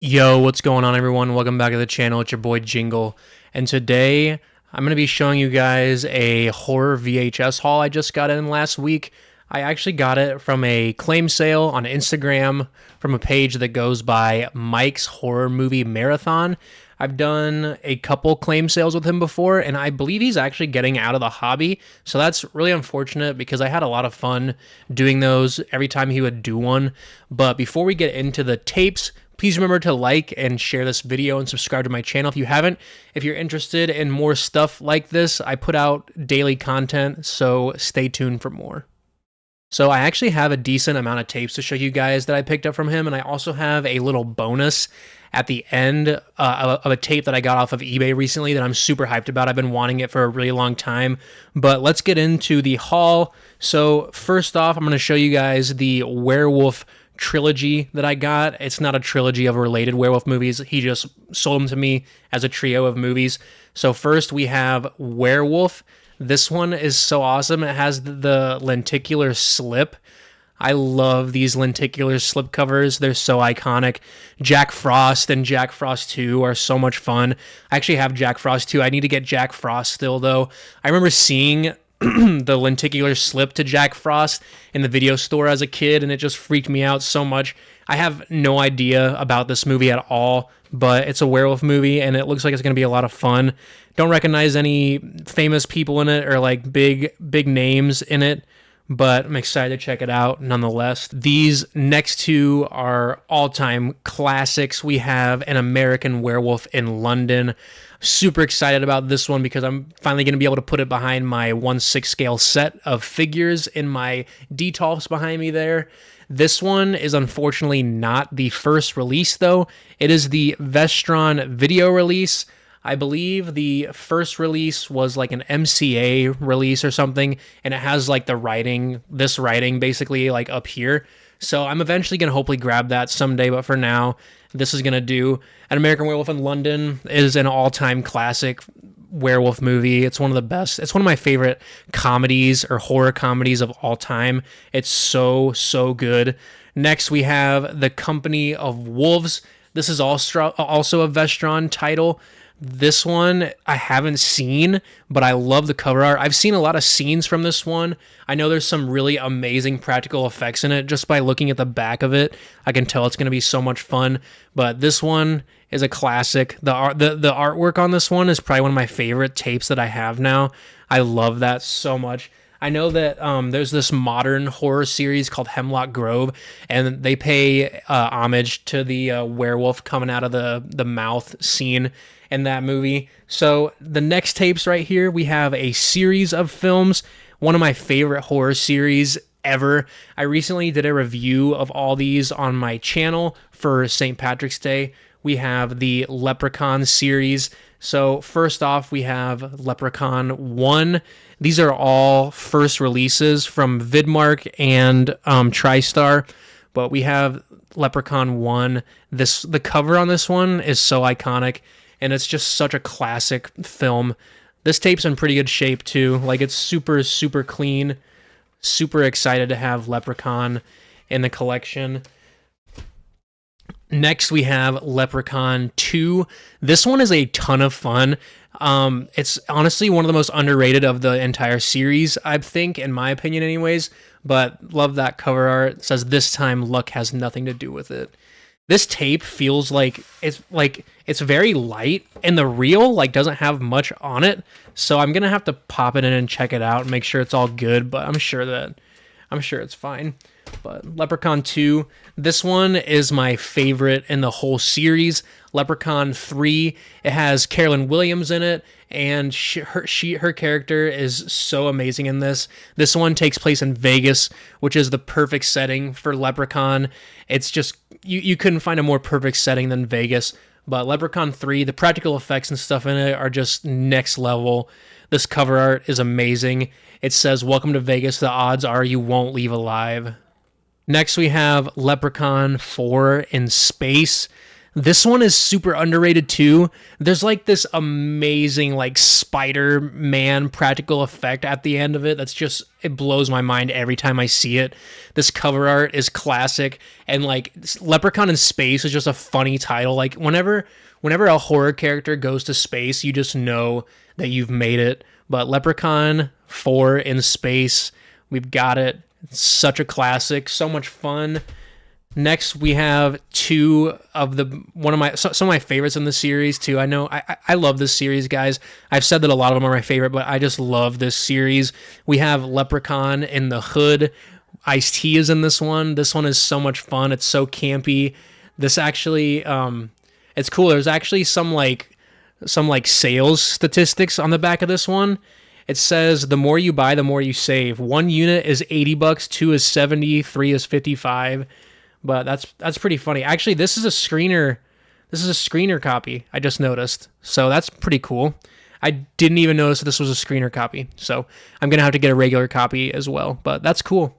Yo, what's going on, everyone? Welcome back to the channel. It's your boy Jingle, and today I'm going to be showing you guys a horror VHS haul I just got in last week. I actually got it from a claim sale on Instagram from a page that goes by Mike's Horror Movie Marathon. I've done a couple claim sales with him before, and I believe he's actually getting out of the hobby. So that's really unfortunate because I had a lot of fun doing those every time he would do one. But before we get into the tapes, please remember to like and share this video and subscribe to my channel if you haven't. If you're interested in more stuff like this, I put out daily content, so stay tuned for more. So I actually have a decent amount of tapes to show you guys that I picked up from him, and I also have a little bonus at the end of a tape that I got off of eBay recently that I'm super hyped about. I've been wanting it for a really long time, but let's get into the haul. So first off, I'm going to show you guys the Werewolf trilogy that I got. It's not a trilogy of related werewolf movies. He just sold them to me as a trio of movies. So first we have Werewolf. This one is so awesome. It has the lenticular slip. I love these lenticular slip covers. They're so iconic. Jack Frost and Jack Frost 2 are so much fun. I actually have Jack Frost 2. I need to get Jack Frost still, though. I remember seeing the lenticular slip to Jack Frost in the video store as a kid, and it just freaked me out so much. I have no idea about this movie at all, but it's a werewolf movie, and it looks like it's going to be a lot of fun. Don't recognize any famous people in it or like big names in it, but I'm excited to check it out nonetheless. These next two are all-time classics. We have An American Werewolf in London. Super excited about this one because I'm finally going to be able to put it behind my 1/6 scale set of figures in my Detolfs behind me there. This one is unfortunately not the first release, though. It is the Vestron video release. I believe the first release was like an MCA release or something, and it has like the writing, this writing basically like up here. So I'm eventually going to hopefully grab that someday, but for now, this is going to do. An American Werewolf in London is an all-time classic werewolf movie. It's one of the best. It's one of my favorite comedies or horror comedies of all time. It's so good. Next, we have The Company of Wolves. This is also a Vestron title. This one I haven't seen, but I love the cover art. I've seen a lot of scenes from this one. I know there's some really amazing practical effects in it. Just by looking at the back of it, I can tell it's going to be so much fun. But this one is a classic. The artwork on this one is probably one of my favorite tapes that I have now. I love that so much. I know that there's this modern horror series called Hemlock Grove, and they pay homage to the werewolf coming out of the mouth scene in that movie. So the next tapes right here, we have a series of films, one of my favorite horror series ever. I recently did a review of all these on my channel for St. Patrick's Day. We have the Leprechaun series. So first off, we have Leprechaun 1. These are all first releases from Vidmark and TriStar, but we have Leprechaun 1. The cover on this one is so iconic, and it's just such a classic film. This tape's in pretty good shape too. Like, it's super clean. Super excited to have Leprechaun in the collection. Next, we have Leprechaun 2. This one is a ton of fun. It's honestly one of the most underrated of the entire series, I think, in my opinion anyways, but love that cover art. It says, "This time luck has nothing to do with it." This tape feels like it's very light, and the reel like doesn't have much on it, so I'm gonna have to pop it in and check it out and make sure it's all good, but I'm sure it's fine. But Leprechaun 2, this one is my favorite in the whole series. Leprechaun 3, it has Carolyn Williams in it, and her character is so amazing in this. This one takes place in Vegas, which is the perfect setting for Leprechaun. It's just, you couldn't find a more perfect setting than Vegas. But Leprechaun 3, the practical effects and stuff in it are just next level. This cover art is amazing. It says, "Welcome to Vegas. The odds are you won't leave alive." Next, we have Leprechaun 4 in Space. This one is super underrated too. There's like this amazing like Spider-Man practical effect at the end of it that's just, it blows my mind every time I see it. This cover art is classic, and like Leprechaun in Space is just a funny title. Like whenever a horror character goes to space, you just know that you've made it. But Leprechaun 4 in Space, we've got it. It's such a classic, so much fun. Next, we have some of my favorites in the series too. I know I love this series, guys. I've said that a lot of them are my favorite, but I just love this series. We have Leprechaun in the Hood. Ice-T is in this one. This one is so much fun. It's so campy. This actually, it's cool. There's actually some sales statistics on the back of this one. It says the more you buy, the more you save. 1 unit is $80, 2 is 70, 3 is 55. But that's pretty funny. Actually, this is a screener. This is a screener copy, I just noticed. So that's pretty cool. I didn't even notice that this was a screener copy. So I'm going to have to get a regular copy as well. But that's cool.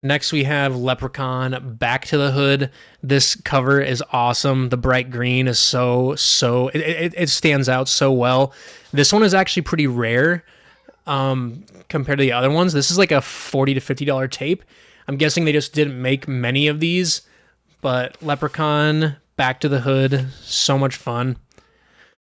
Next, we have Leprechaun Back to the Hood. This cover is awesome. The bright green is it stands out so well. This one is actually pretty rare. Compared to the other ones. This is like a $40 to $50 tape. I'm guessing they just didn't make many of these, but Leprechaun Back to the Hood, so much fun.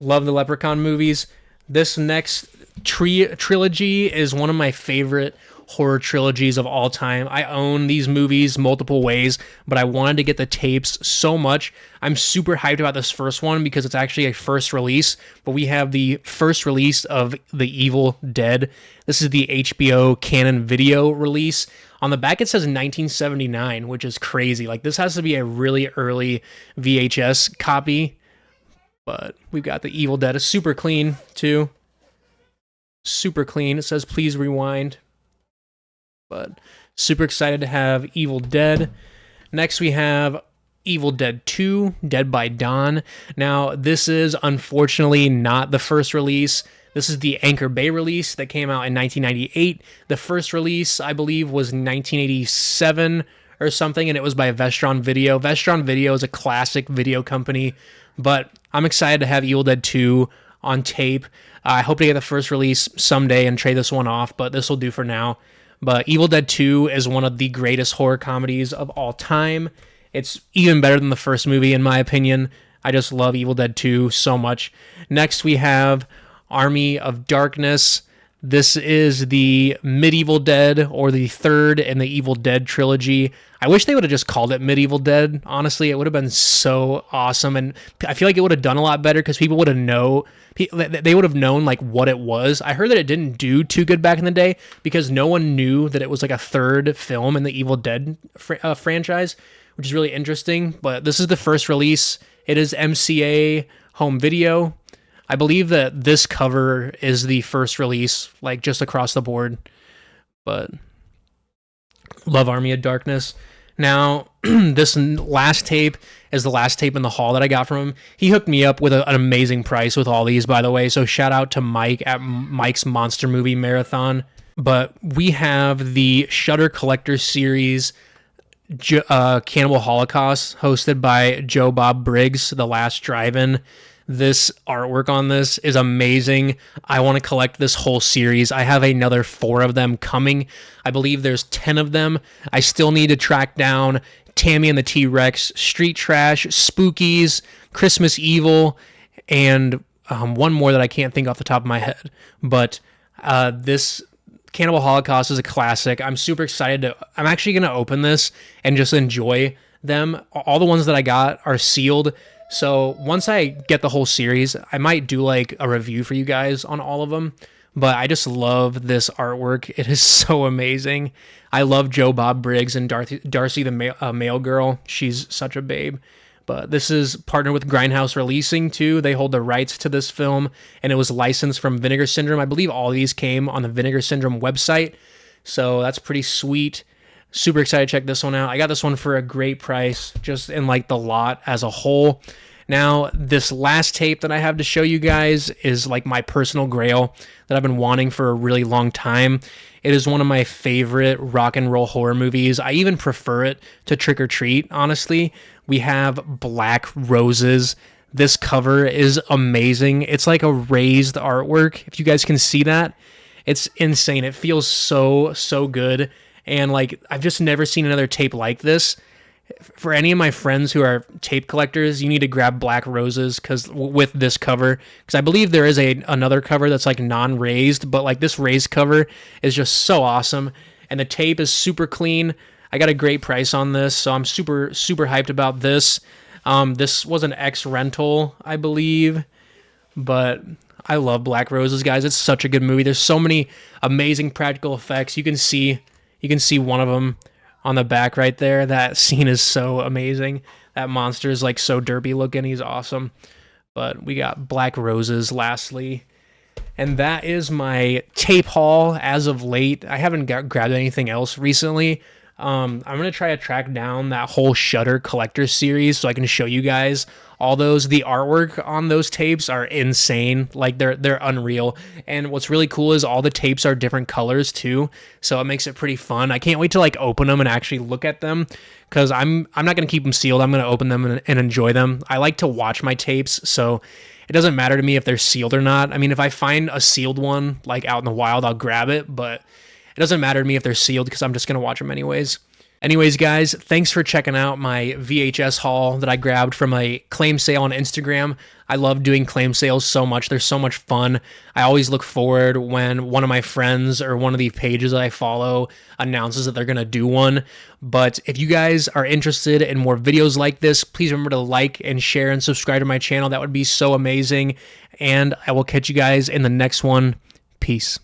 Love the Leprechaun movies. This next trilogy is one of my favorite horror trilogies of all time. I own these movies multiple ways, but I wanted to get the tapes so much. I'm super hyped about this first one because it's actually a first release, but we have the first release of The Evil Dead. This is the HBO Canon Video release. On the back it says 1979, which is crazy. Like, this has to be a really early VHS copy, but we've got The Evil Dead. It's super clean too. Super clean. It says please rewind. But super excited to have Evil Dead. Next, we have Evil Dead 2, Dead by Dawn. Now, this is unfortunately not the first release. This is the Anchor Bay release that came out in 1998. The first release, I believe, was 1987 or something, and it was by Vestron Video. Vestron Video is a classic video company, but I'm excited to have Evil Dead 2 on tape. I hope to get the first release someday and trade this one off, but this will do for now. But Evil Dead 2 is one of the greatest horror comedies of all time. It's even better than the first movie, in my opinion. I just love Evil Dead 2 so much. Next, we have Army of Darkness. This is the Medieval Dead, or the third in the Evil Dead trilogy. I wish they would have just called it Medieval Dead. Honestly, it would have been so awesome, and I feel like it would have done a lot better because people would have they would have known like what it was. I heard that it didn't do too good back in the day because no one knew that it was like a third film in the Evil Dead franchise, which is really interesting. But this is the first release. It is MCA home video. I believe that this cover is the first release, like just across the board. But love Army of Darkness. Now, this last tape is the last tape in the haul that I got from him. He hooked me up with an amazing price with all these, by the way. So shout out to Mike at Mike's Monster Movie Marathon. But we have the Shudder Collector Series Cannibal Holocaust, hosted by Joe Bob Briggs, The Last Drive-In. This artwork on this is amazing. I want to collect this whole series. I have another 4 of them coming. I believe there's 10 of them. I still need to track down Tammy and the T-Rex, Street Trash, Spookies, Christmas Evil, and one more that I can't think off the top of my head. But this Cannibal Holocaust is a classic. I'm super excited I'm actually going to open this and just enjoy them. All the ones that I got are sealed. So once I get the whole series, I might do like a review for you guys on all of them. But I just love this artwork. It is so amazing. I love Joe Bob Briggs and Darcy the Mail Girl. She's such a babe. But this is partnered with Grindhouse Releasing too. They hold the rights to this film, and it was licensed from Vinegar Syndrome. I believe all these came on the Vinegar Syndrome website. So that's pretty sweet. Super excited to check this one out. I got this one for a great price, just in like the lot as a whole. Now, this last tape that I have to show you guys is like my personal grail that I've been wanting for a really long time. It is one of my favorite rock and roll horror movies. I even prefer it to Trick or Treat, honestly. We have Black Roses. This cover is amazing. It's like a raised artwork, if you guys can see that. It's insane. It feels so good. And like, I've just never seen another tape like this. For any of my friends who are tape collectors, you need to grab Black Roses with this cover, because I believe there is another cover that's like non-raised, but like this raised cover is just so awesome, and the tape is super clean. I got a great price on this, so I'm super hyped about this. This was an X rental, I believe, but I love Black Roses, guys. It's such a good movie. There's so many amazing practical effects. You can see one of them on the back right there. That scene is so amazing. That monster is like so derpy looking. He's awesome. But we got Black Roses lastly. And that is my tape haul as of late. I haven't grabbed anything else recently. I'm going to try to track down that whole Shudder collector series so I can show you guys all those. The artwork on those tapes are insane. Like they're unreal. And what's really cool is all the tapes are different colors too. So it makes it pretty fun. I can't wait to like open them and actually look at them, because I'm not going to keep them sealed. I'm going to open them and enjoy them. I like to watch my tapes, so it doesn't matter to me if they're sealed or not. I mean, if I find a sealed one like out in the wild, I'll grab it, but it doesn't matter to me if they're sealed because I'm just going to watch them anyways. Anyways, guys, thanks for checking out my VHS haul that I grabbed from a claim sale on Instagram. I love doing claim sales so much. They're so much fun. I always look forward when one of my friends or one of the pages that I follow announces that they're going to do one. But if you guys are interested in more videos like this, please remember to like and share and subscribe to my channel. That would be so amazing. And I will catch you guys in the next one. Peace.